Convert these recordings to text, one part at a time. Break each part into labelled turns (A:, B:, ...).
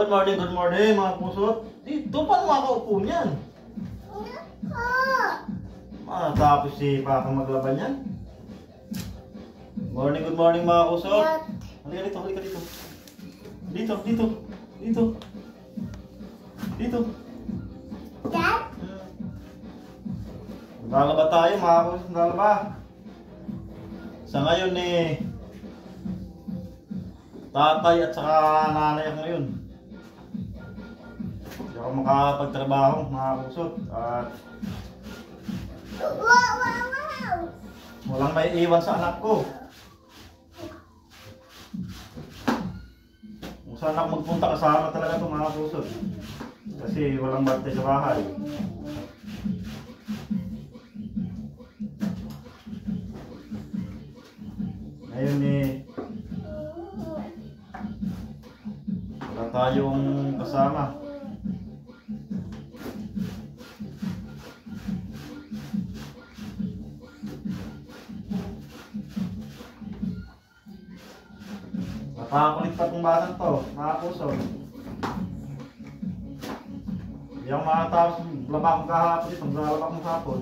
A: Good morning mga pusot. Dito pa makaupo niyan. Matapos si Papa maglaban yan. Good morning mga pusot. Halika dito. Dito.
B: Dad?
A: Lalaba tayo mga pusot, lalaba. Sa ngayon tatay at saka nanay ako ngayon. Hindi ako makapagtrabaho mga pusot. At
B: Wow!
A: walang may iwan sa anak ko. Kung saan ako magpunta, kasama talaga ito mga pusot. Kasi walang bantay sa bahay. Ngayon wala tayong kasama. Nakakulit pa itong batang to, mga puso. Hindi ako makatapos laba kong kahapon ito, maglalaba kong kahapon.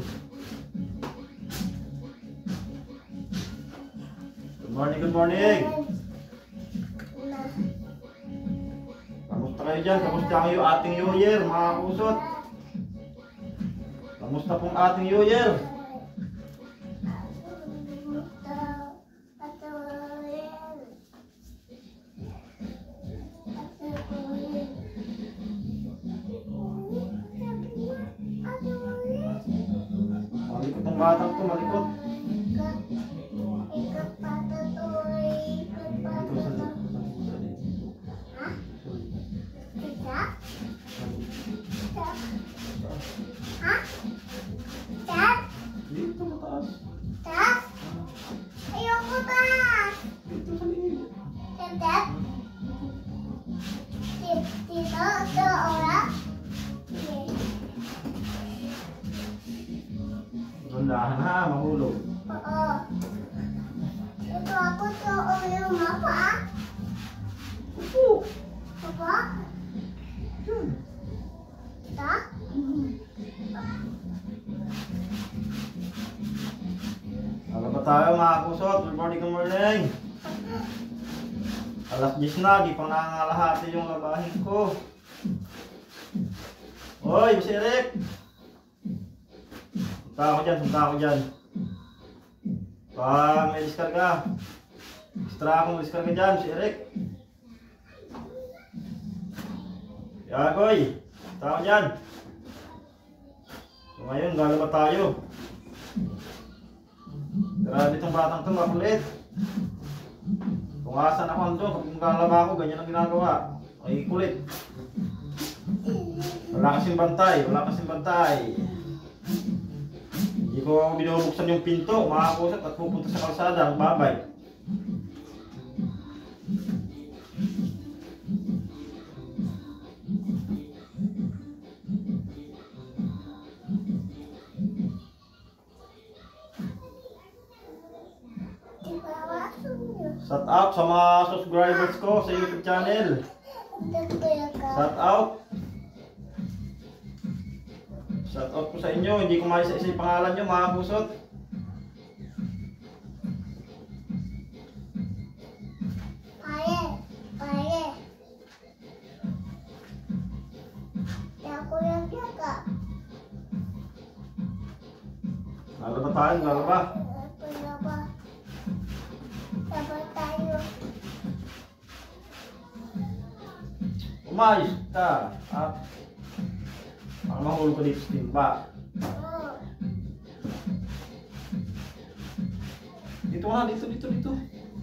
A: Good morning! Kamusta kayo dyan? Kamusta kayo ating New Year, mga pusot? Kamusta pong ating New Year? Malikot ang batang to, malikot. Dito mataas.
B: Dad? Ayoko taas!
A: Dito sa liig.
B: Dad? Dito? Ito, ora?
A: Gandahan ha, mahulog.
B: Oo. Ito ako sa ulo, mapa.
A: Upo.
B: Papa? Ito?
A: Ano ba tayo mga pusot? Good morning. Alas 10 na, di pa nangangalahati yung labahin ko. Hoy, si Eric! Punta ako dyan. Pag may diskarga. Extra akong diskarga dyan, si Eric. Yagoy! Punta ako dyan. So ngayon, lalaba tayo. Grabe itong batang ito, makulit. Kung asan ako andun, kung lalaba ako, ganyan ang ginagawa. Ay kulit. Wala kasing bantay. Hindi ko binubuksan yung pinto, mga pusat, at pupunta sa kalsada, ang babay. Shout out sa mga subscribers ko sa YouTube channel. Shout out po sa inyo. Hindi ko maisa-isa yung pangalan nyo, mga pusot.
B: Pare. Ako yung yaka.
A: Lalaba tayo, lalaba.
B: Sabay tayo.
A: Umayos ka. At ang mahulog ko dito sa timba. Dito na, dito.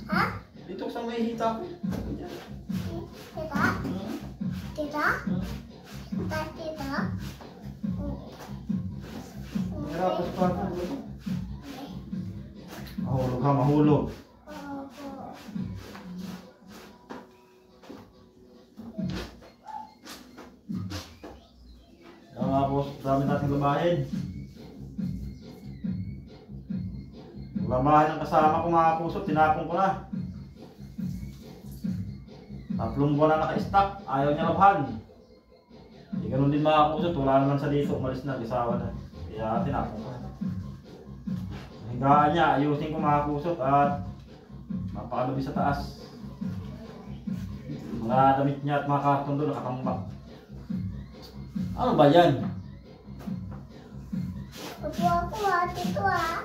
B: Ha?
A: Dito sa may hita ko.
B: Tita? Tita?
A: Hirapas pa. Mahulog. Tapos, dami natin labahin. Labahin ang kasama ko mga puso, tinapon ko na. Tatlong buwan na naka-stock, ayaw niya labahan. Hindi ganun din mga kusot, wala naman sa dito, umalis na, gisawa na. Kaya tinapon ko. Higaan niya, ayusin ko mga kusot at mapakalabi sa taas. Mga damit niya at mga karton doon nakatambak. Ano ba yan?
B: Upo ako ah, dito ah.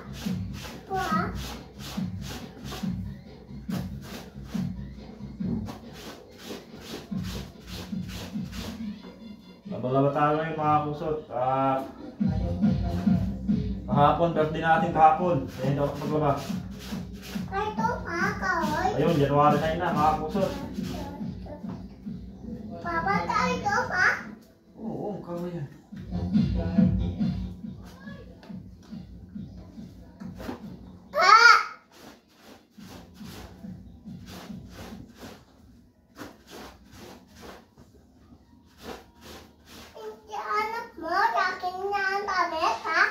B: Upo ah.
A: Labalaba tayo ngayon mga kusot. Kahapon, birthday natin kahapon. Kaya hindi ako maglaba.
B: Ay, ito ah, kahoy.
A: Ayun, January 9 na mga kusot.
B: Papa, tayo ito pa?
A: Oo, kaway yan.
B: Ah! Hindi anak mo, akin na ang tablet ha?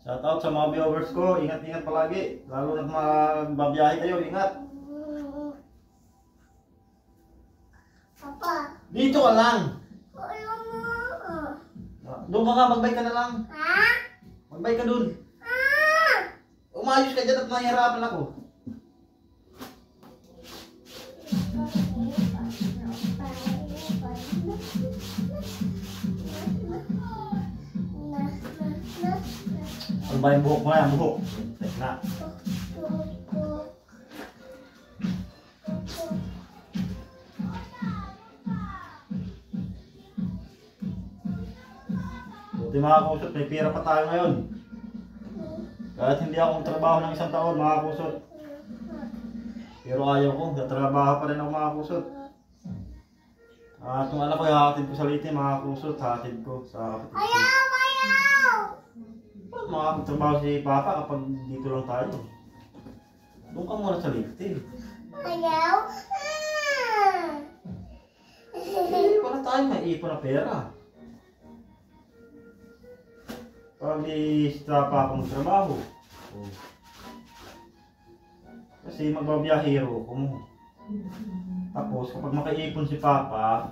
A: Shoutout sa mga viewers ko, ingat-ingat palagi. Lalo na magbabiyahe kayo, ingat.
B: Papa,
A: Dito ka lang.
B: ayaw mo.
A: Doon ka nga, magbay ka na lang.
B: Ha?
A: Magbay ka doon.
B: Ah!
A: Umayos ka dyan at nahihirapan ako. Ano ba yung buhok mo yan? Buhok. Tek na. Buti mga kusot, may pira pa tayo ngayon. Kahit hindi ako magtrabaho ng isang taon mga kusot. Pero ayaw ko, natrabaho pa rin ako mga kusot. At kung anak ko, hatid ko sa liti mga kusot, hatid ko sa kapatid ko.
B: Ayaw! Ayaw!
A: Paano makakagtrabaho si Papa kapag dito lang tayo? Doon ka muna sa liti.
B: Ayaw! Ah!
A: Wala tayo maiipon na pera. Pag di sa Papa magtrabaho. Oh. Kasi magbabiyahero ko mo. Tapos kapag makaipon si Papa,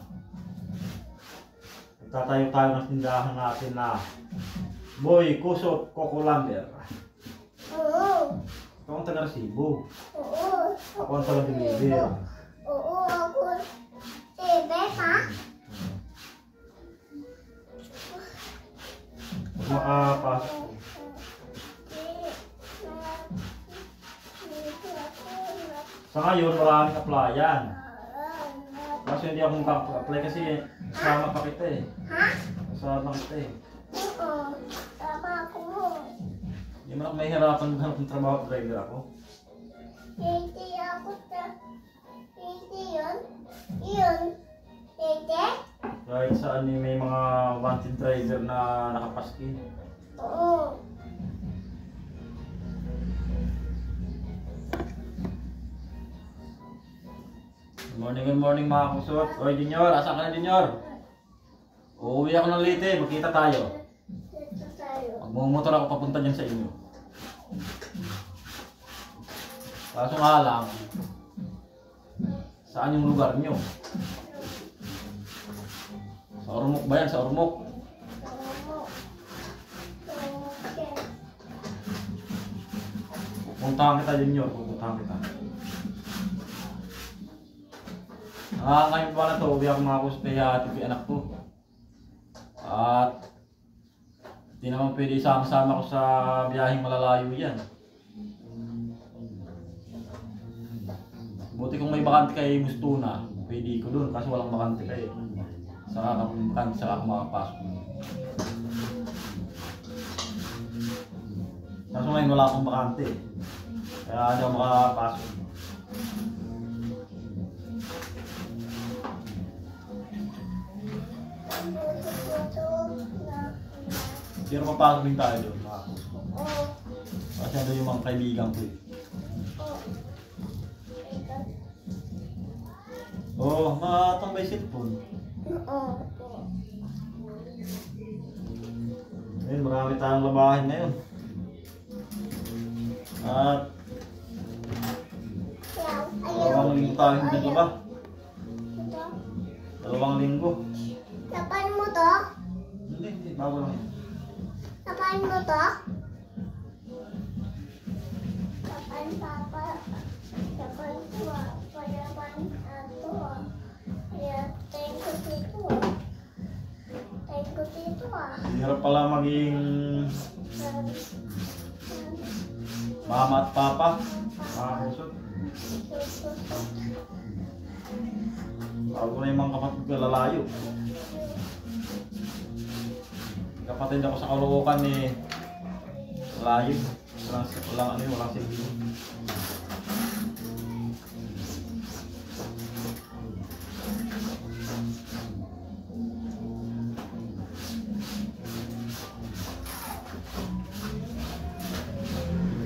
A: magtatayo tayo ng tindahan natin na Boy Kusot Coco Lumber.
B: Oo!
A: Ito ang taga Resibo.
B: Oo!
A: Ako ang taga Deliver.
B: Oo! Ako! Tebe pa?
A: Pag makapasok ko. Sa ngayon, maraming applyan. Kaso hindi ako makaka-apply kasi kasama pa kita eh.
B: Ha?
A: Kasama kita eh.
B: Oo. Tama ako.
A: Hindi man ako mahihirapan maghanap ng trabaho at driver ako.
B: Hindi ako hindi yun. Yun. Hindi?
A: Kahit saan eh, may mga wanted driver na nakapaski.
B: Oo.
A: Good morning mga kusot. Oy Junior, asa ka na Junior? Uuwi ako ng Leyte, magkita tayo.
B: Dito tayo.
A: Magmumotor ako papunta dyan sa inyo. Kaso nga lang, saan yung lugar nyo? Sa Ormoc ba yan? Sa Ormoc? Pupuntahan kita Junior, pupuntahan kita. Ngayon pa na to, uwi ako mga kusot at yung anak ko. At hindi naman pwede isama-sama ko sa biyaheng malalayo yan. Buti kung may bakante kay Mustuna, pwede ko dun kasi walang bakante kayo. Saka kung bakante, saka ako makapasok. Kaso ngayon wala akong bakante. Kaya hindi ako makapasok. Pero mapasok din tayo doon mga kusot. Kasi ano yung mga kaibigan ko eh. Oo, matambay cellphone. Ayun, marami tayong labahin ngayon. At
B: Ayaw.
A: 2 linggo tayo dito ba?
B: Ito.
A: 2 linggo.
B: Lapan mo to?
A: Hindi, bago lang yan.
B: Lapan mo to? Lapan papa. Lapan to ah. Lapan ato ah. Kaya tengko dito ah. Tengko dito ah.
A: Hirap pala maging mama at papa. Mga kusot. Bago na yung mga kapatid ko lalayo. Kapatid ako sa Caloocan eh. Layo. Walang silbi.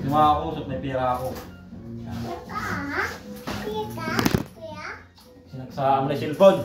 A: Yung mga kausap, may pera ako.
B: Kuya ka? Kuya ka? Kuya?
A: Sinagsama na yung cellphone.